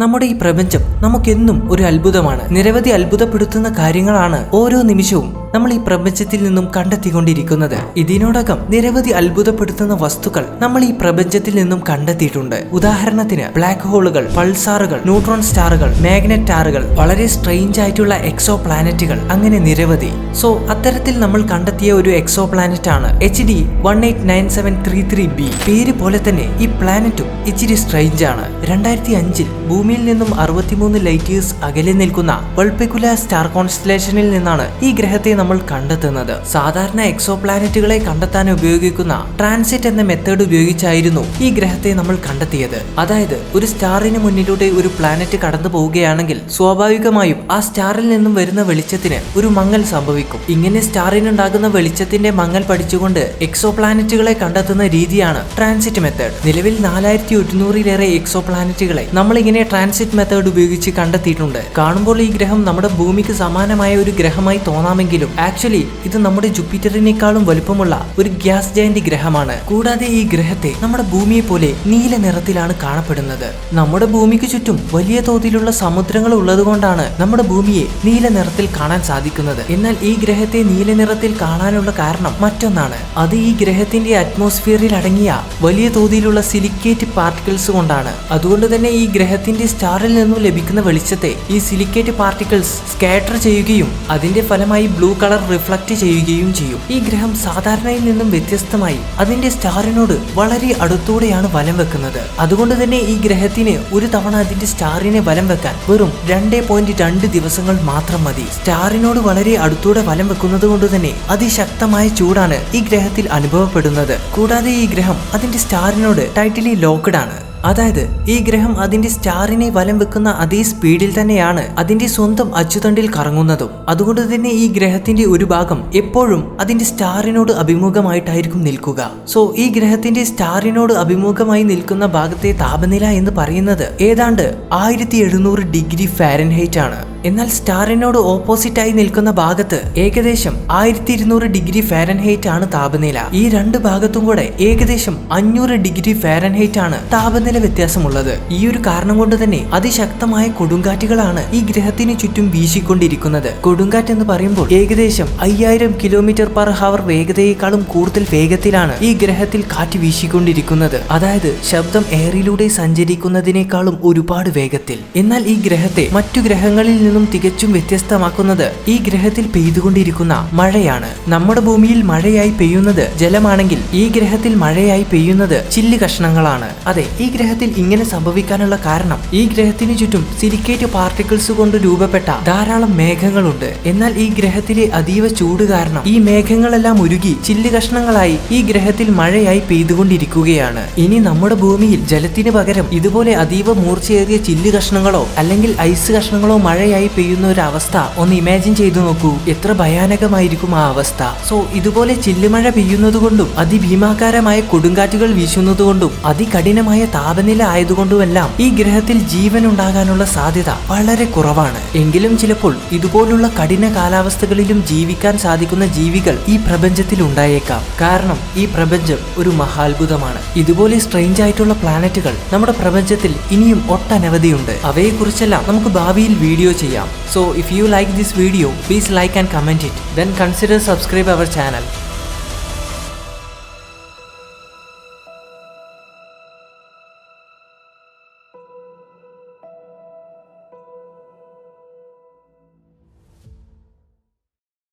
നമ്മുടെ ഈ പ്രപഞ്ചം നമുക്കെന്നും ഒരു അത്ഭുതമാണ്. നിരവധി അത്ഭുതപ്പെടുത്തുന്ന കാര്യങ്ങളാണ് ഓരോ നിമിഷവും നമ്മൾ ഈ പ്രപഞ്ചത്തിൽ നിന്നും കണ്ടെത്തിക്കൊണ്ടിരിക്കുന്നത്. ഇതിനോടകം നിരവധി അത്ഭുതപ്പെടുത്തുന്ന വസ്തുക്കൾ നമ്മൾ ഈ പ്രപഞ്ചത്തിൽ നിന്നും കണ്ടെത്തിയിട്ടുണ്ട്. ഉദാഹരണത്തിന് ബ്ലാക്ക് ഹോളുകൾ, പൾസാറുകൾ, ന്യൂട്രോൺ സ്റ്റാറുകൾ, മാഗ്നറ്റ് സ്റ്റാറുകൾ, വളരെ സ്ട്രെയിഞ്ച് ആയിട്ടുള്ള എക്സോ പ്ലാനറ്റുകൾ, അങ്ങനെ നിരവധി. സോ അത്തരത്തിൽ നമ്മൾ കണ്ടെത്തിയ ഒരു എക്സോ പ്ലാനറ്റ് ആണ് HD 189733b. പേര് പോലെ തന്നെ ഈ പ്ലാനറ്റും ഇച്ചിരി സ്ട്രെയിഞ്ച് ആണ്. 2005 ഭൂമിയിൽ നിന്നും 63 ലൈറ്റ് ഇയേഴ്സ് അകലെ നിൽക്കുന്ന വൾപിക്കുലാർ സ്റ്റാർ കോൺസ്റ്റലേഷനിൽ നിന്നാണ് ഈ ഗ്രഹത്തെ നമ്മൾ കണ്ടെത്തുന്നത്. സാധാരണ എക്സോ പ്ലാനറ്റുകളെ കണ്ടെത്താൻ ഉപയോഗിക്കുന്ന ട്രാൻസിറ്റ് എന്ന മെത്തേഡ് ഉപയോഗിച്ചായിരുന്നു ഈ ഗ്രഹത്തെ നമ്മൾ കണ്ടെത്തിയത്. അതായത് ഒരു സ്റ്റാറിന് മുന്നിലൂടെ ഒരു പ്ലാനറ്റ് കടന്നു പോവുകയാണെങ്കിൽ സ്വാഭാവികമായും ആ സ്റ്റാറിൽ നിന്നും വരുന്ന വെളിച്ചത്തിന് ഒരു മങ്ങൽ സംഭവിക്കും. ഇങ്ങനെ സ്റ്റാറിനുണ്ടാകുന്ന വെളിച്ചത്തിന്റെ മങ്ങൽ പഠിച്ചുകൊണ്ട് എക്സോ പ്ലാനറ്റുകളെ കണ്ടെത്തുന്ന രീതിയാണ് ട്രാൻസിറ്റ് മെത്തേഡ്. നിലവിൽ 4100-ലേറെ എക്സോ പ്ലാനറ്റുകളെ നമ്മൾ ഇങ്ങനെ ട്രാൻസിറ്റ് മെത്തേഡ് ഉപയോഗിച്ച് കണ്ടെത്തിയിട്ടുണ്ട്. കാണുമ്പോൾ ഈ ഗ്രഹം നമ്മുടെ ഭൂമിക്ക് സമാനമായ ഒരു ഗ്രഹമായി തോന്നാമെങ്കിലും ആക്ച്വലി ഇത് നമ്മുടെ ജൂപ്പിറ്ററിനേക്കാളും വലുപ്പമുള്ള ഒരു ഗ്യാസ് ജയന്റ് ഗ്രഹമാണ്. കൂടാതെ ഈ ഗ്രഹത്തെ നമ്മുടെ ഭൂമിയെ പോലെ നീല നിറത്തിലാണ് കാണപ്പെടുന്നത്. നമ്മുടെ ഭൂമിക്ക് ചുറ്റും വലിയ തോതിലുള്ള സമുദ്രങ്ങൾ ഉള്ളതുകൊണ്ടാണ് നമ്മുടെ ഭൂമിയെ നീല നിറത്തിൽ കാണാൻ സാധിക്കുന്നത്. എന്നാൽ ഈ ഗ്രഹത്തെ നീല നിറത്തിൽ കാണാനുള്ള കാരണം മറ്റൊന്നാണ്. അത് ഈ ഗ്രഹത്തിന്റെ അറ്റ്മോസ്ഫിയറിൽ അടങ്ങിയ വലിയ തോതിലുള്ള സിലിക്കേറ്റ് പാർട്ടിക്കിൾസ് കൊണ്ടാണ്. അതുകൊണ്ട് തന്നെ ഈ ഗ്രഹത്തിന്റെ സ്റ്റാറിൽ നിന്നും ലഭിക്കുന്ന വെളിച്ചത്തെ ഈ സിലിക്കേറ്റ് പാർട്ടിക്കിൾസ് സ്കാറ്റർ ചെയ്യുകയും അതിന്റെ ഫലമായി ബ്ലൂ കളർ റിഫ്ലക്ട് ചെയ്യുകയും ചെയ്യും. ഈ ഗ്രഹം സാധാരണയിൽ നിന്നും വ്യത്യസ്തമായി അതിന്റെ സ്റ്റാറിനോട് വളരെ അടുത്തൂടെയാണ് വലം വെക്കുന്നത്. അതുകൊണ്ട് തന്നെ ഈ ഗ്രഹത്തിന് ഒരു തവണ അതിന്റെ സ്റ്റാറിനെ വലം വെക്കാൻ വെറും 2.2 ദിവസങ്ങൾ മാത്രം മതി. സ്റ്റാറിനോട് വളരെ അടുത്തൂടെ വലം വെക്കുന്നത് കൊണ്ട് തന്നെ അതിശക്തമായ ചൂടാണ് ഈ ഗ്രഹത്തിൽ അനുഭവപ്പെടുന്നത്. കൂടാതെ ഈ ഗ്രഹം അതിന്റെ സ്റ്റാറിനോട് ടൈറ്റ്ലി ലോക്ക്ഡ് ആണ്. അതായത് ഈ ഗ്രഹം അതിന്റെ സ്റ്റാറിനെ വലം വെക്കുന്ന അതേ സ്പീഡിൽ തന്നെയാണ് അതിന്റെ സ്വന്തം അച്ചുതണ്ടിൽ കറങ്ങുന്നതും. അതുകൊണ്ട് തന്നെ ഈ ഗ്രഹത്തിന്റെ ഒരു ഭാഗം എപ്പോഴും അതിന്റെ സ്റ്റാറിനോട് അഭിമുഖമായിട്ടായിരിക്കും നിൽക്കുക. സോ ഈ ഗ്രഹത്തിന്റെ സ്റ്റാറിനോട് അഭിമുഖമായി നിൽക്കുന്ന ഭാഗത്തെ താപനില എന്ന് പറയുന്നത് ഏതാണ്ട് 1700 ഡിഗ്രി ഫാരൻഹൈറ്റ് ആണ്. എന്നാൽ സ്റ്റാറിനോട് ഓപ്പോസിറ്റ് ആയി നിൽക്കുന്ന ഭാഗത്ത് ഏകദേശം 1200 ഡിഗ്രി ഫാരൻഹൈറ്റ് ആണ് താപനില. ഈ രണ്ട് ഭാഗത്തും കൂടെ ഏകദേശം 500 ഡിഗ്രി ഫാരൻഹൈറ്റ് ആണ് താപനില വ്യത്യാസമുള്ളത്. ഈ ഒരു കാരണം കൊണ്ട് തന്നെ അതിശക്തമായ കൊടുങ്കാറ്റുകളാണ് ഈ ഗ്രഹത്തിന് ചുറ്റും വീശിക്കൊണ്ടിരിക്കുന്നത്. കൊടുങ്കാറ്റ് എന്ന് പറയുമ്പോൾ ഏകദേശം 5000 km/h വേഗതയേക്കാളും കൂടുതൽ വേഗത്തിലാണ് ഈ ഗ്രഹത്തിൽ കാറ്റ് വീശിക്കൊണ്ടിരിക്കുന്നത്. അതായത് ശബ്ദം എയറിലൂടെ സഞ്ചരിക്കുന്നതിനേക്കാളും ഒരുപാട് വേഗത്തിൽ. എന്നാൽ ഈ ഗ്രഹത്തെ മറ്റു ഗ്രഹങ്ങളിൽ നിന്നും തികച്ചും വ്യത്യസ്തമാക്കുന്നത് ഈ ഗ്രഹത്തിൽ പെയ്തുകൊണ്ടിരിക്കുന്ന മഴയാണ്. നമ്മുടെ ഭൂമിയിൽ മഴയായി പെയ്യുന്നത് ജലമാണെങ്കിൽ ഈ ഗ്രഹത്തിൽ മഴയായി പെയ്യുന്നത് ചില്ല് കഷ്ണങ്ങളാണ്. അതെ, ഈ ഗ്രഹത്തിൽ ഇങ്ങനെ സംഭവിക്കാനുള്ള കാരണം ഈ ഗ്രഹത്തിന് ചുറ്റും സിലിക്കേറ്റ് പാർട്ടിക്കിൾസ് കൊണ്ട് രൂപപ്പെട്ട ധാരാളം മേഘങ്ങളുണ്ട്. എന്നാൽ ഈ ഗ്രഹത്തിലെ അതീവ ചൂട് കാരണം ഈ മേഘങ്ങളെല്ലാം ഉരുകി ചില്ല് കഷ്ണങ്ങളായി ഈ ഗ്രഹത്തിൽ മഴയായി പെയ്തുകൊണ്ടിരിക്കുകയാണ്. ഇനി നമ്മുടെ ഭൂമിയിൽ ജലത്തിന് പകരം ഇതുപോലെ അതീവ മൂർച്ചയേറിയ ചില്ല് കഷ്ണങ്ങളോ അല്ലെങ്കിൽ ഐസ് കഷ്ണങ്ങളോ മഴയായി പെയ്യുന്ന ഒരു അവസ്ഥ ഒന്ന് ഇമാജിൻ ചെയ്തു നോക്കൂ. എത്ര ഭയാനകമായിരിക്കും ആ അവസ്ഥ. സോ ഇതുപോലെ ചില്ലുമഴ പെയ്യുന്നത് കൊണ്ടും അതിഭീമാകാരമായ കൊടുങ്കാറ്റുകൾ വീശുന്നത് കൊണ്ടും അതികഠിനമായ താപനില ആയതുകൊണ്ടുമെല്ലാം ഈ ഗ്രഹത്തിൽ ജീവൻ ഉണ്ടാകാനുള്ള സാധ്യത വളരെ കുറവാണ്. എങ്കിലും ചിലപ്പോൾ ഇതുപോലുള്ള കഠിന കാലാവസ്ഥകളിലും ജീവിക്കാൻ സാധിക്കുന്ന ജീവികൾ ഈ പ്രപഞ്ചത്തിൽ ഉണ്ടായേക്കാം. കാരണം ഈ പ്രപഞ്ചം ഒരു മഹാത്ഭുതമാണ്. ഇതുപോലെ സ്ട്രെയിഞ്ച് ആയിട്ടുള്ള പ്ലാനറ്റുകൾ നമ്മുടെ പ്രപഞ്ചത്തിൽ ഇനിയും ഒട്ടനവധിയുണ്ട്. അവയെക്കുറിച്ചെല്ലാം നമുക്ക് ഭാവിയിൽ വീഡിയോ ചെയ്യാം. So if you like this video, please like and comment it. Then consider subscribe our channel.